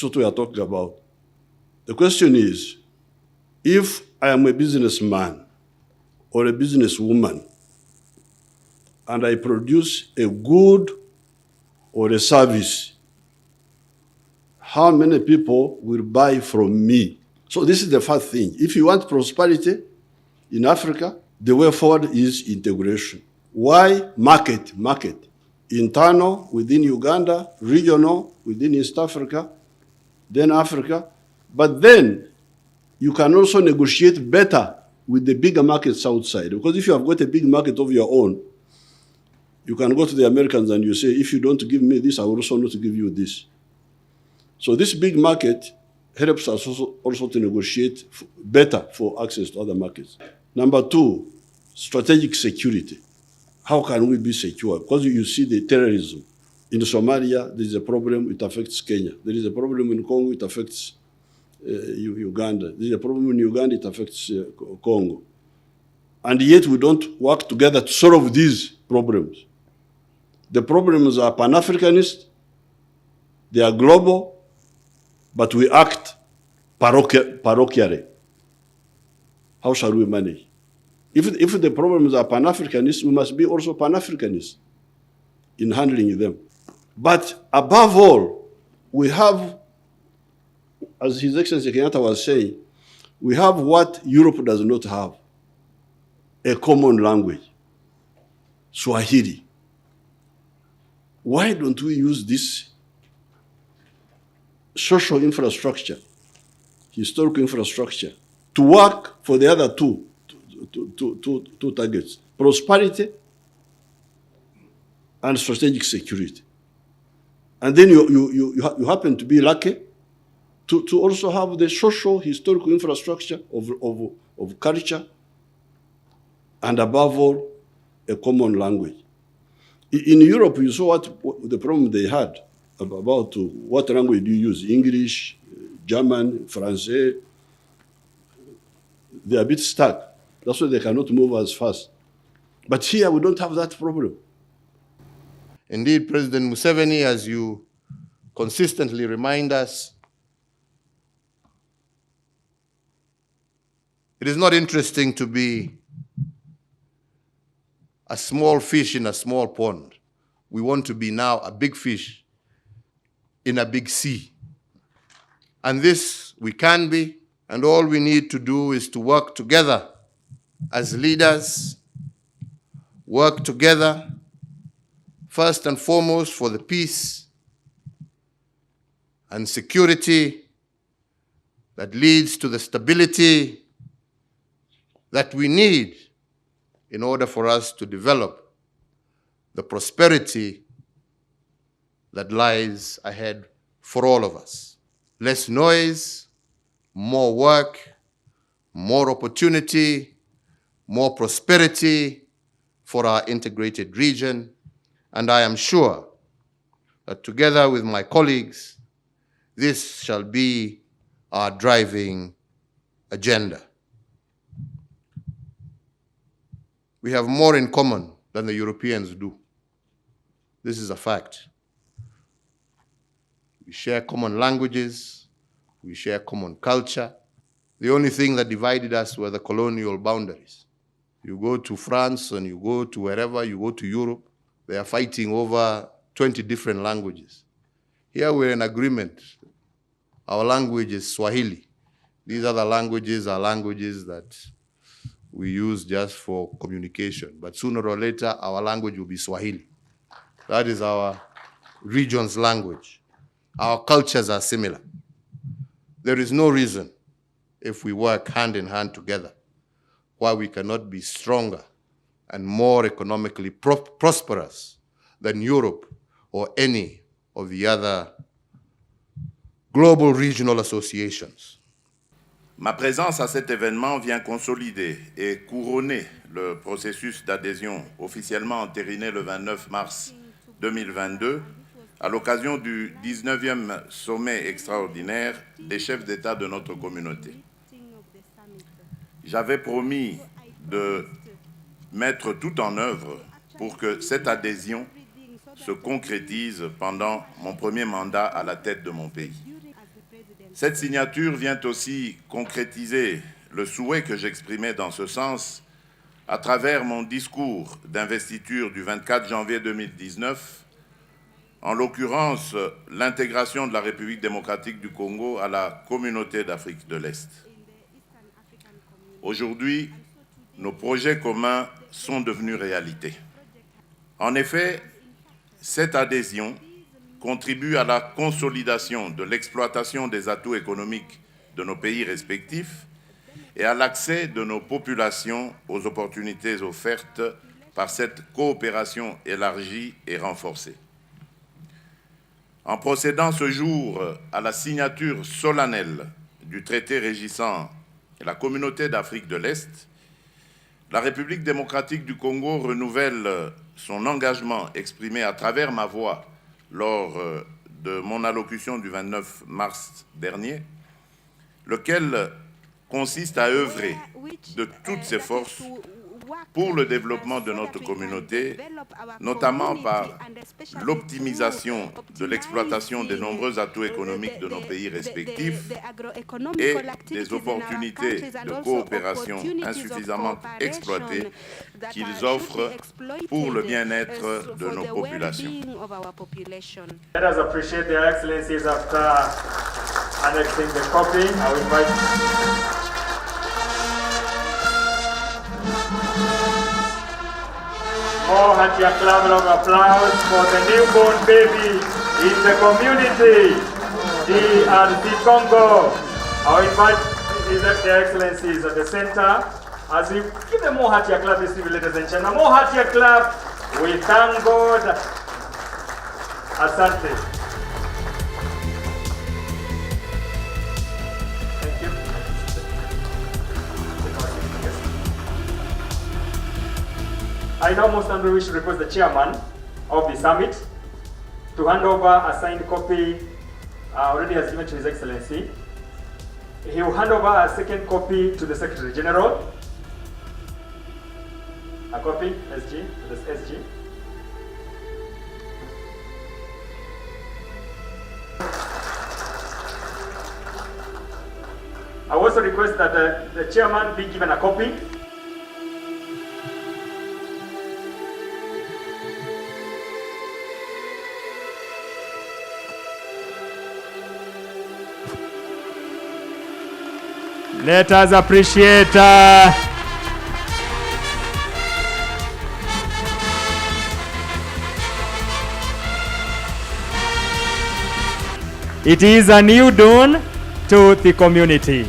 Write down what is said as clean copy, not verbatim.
This is what we are talking about. The question is, if I am a businessman or a businesswoman and I produce a good or a service, how many people will buy from me? So this is the first thing. If you want prosperity in Africa, the way forward is integration. Why? Market. Internal, within Uganda, regional, within East Africa, then Africa. But then you can also negotiate better with the bigger markets outside. Because if you have got a big market of your own, you can go to the Americans and you say, if you don't give me this, I will also not give you this. So this big market helps us also to negotiate better for access to other markets. Number two, strategic security. How can we be secure? Because you see the terrorism. In Somalia, there is a problem, it affects Kenya. There is a problem in Congo, it affects Uganda. There is a problem in Uganda, it affects Congo. And yet we don't work together to solve these problems. The problems are Pan-Africanist, they are global, but we act parochially. How shall we manage? If the problems are Pan-Africanist, we must be also Pan-Africanist in handling them. But above all, we have, as His Excellency Kenyatta was saying, we have what Europe does not have, a common language, Swahili. Why don't we use this social infrastructure, historical infrastructure, to work for the other two targets, prosperity and strategic security. And then you happen to be lucky to also have the social, historical infrastructure of culture, and above all, a common language. In Europe, you saw what the problem they had about what language do you use, English, German, French. They're a bit stuck. That's why they cannot move as fast. But here, we don't have that problem. Indeed, President Museveni, as you consistently remind us, it is not interesting to be a small fish in a small pond. We want to be now a big fish in a big sea. And this we can be, and all we need to do is to work together as leaders, work together, first and foremost for the peace and security that leads to the stability that we need in order for us to develop the prosperity that lies ahead for all of us. Less noise, more work, more opportunity, more prosperity for our integrated region. And I am sure that together with my colleagues, this shall be our driving agenda. We have more in common than the Europeans do. This is a fact. We share common languages, we share common culture. The only thing that divided us were the colonial boundaries. You go to France and you go to wherever, you go to Europe, they are fighting over 20 different languages. Here we're in agreement. Our language is Swahili. These other languages are languages that we use just for communication. But sooner or later, our language will be Swahili. That is our region's language. Our cultures are similar. There is no reason, if we work hand in hand together, why we cannot be stronger and more economically prosperous than Europe or any of the other global regional associations. Ma présence à cet événement vient consolider et couronner le processus d'adhésion officiellement entériné le 29 mars 2022 à l'occasion du 19e sommet extraordinaire des chefs d'État de notre communauté. J'avais promis de mettre tout en œuvre pour que cette adhésion se concrétise pendant mon premier mandat à la tête de mon pays. Cette signature vient aussi concrétiser le souhait que j'exprimais dans ce sens à travers mon discours d'investiture du 24 janvier 2019, en l'occurrence l'intégration de la République démocratique du Congo à la communauté d'Afrique de l'Est. Aujourd'hui, nos projets communs sont devenus réalité. En effet, cette adhésion contribue à la consolidation de l'exploitation des atouts économiques de nos pays respectifs et à l'accès de nos populations aux opportunités offertes par cette coopération élargie et renforcée. En procédant ce jour à la signature solennelle du traité régissant la communauté d'Afrique de l'Est, la République démocratique du Congo renouvelle son engagement exprimé à travers ma voix lors de mon allocution du 29 mars dernier, lequel consiste à œuvrer de toutes ses forces pour le développement de notre communauté, notamment par l'optimisation de l'exploitation des nombreux atouts économiques de nos pays respectifs et des opportunités de coopération insuffisamment exploitées qu'ils offrent pour le bien-être de nos populations. Let us appreciate their excellencies after annexing the copy. I will invite more hearty acclaim of applause for the newborn baby in the community, DRC Congo. I will invite their excellencies at the center as we give them more hearty acclaim this evening, ladies and gentlemen. More hearty acclaim. We thank God. Asante. Thank you. I now most humbly wish to request the chairman of the summit to hand over a signed copy already has given to His Excellency. He will hand over a second copy to the Secretary General. A copy, SG, this SG. I also request that the chairman be given a copy. Let us appreciate it is a new dawn to the community.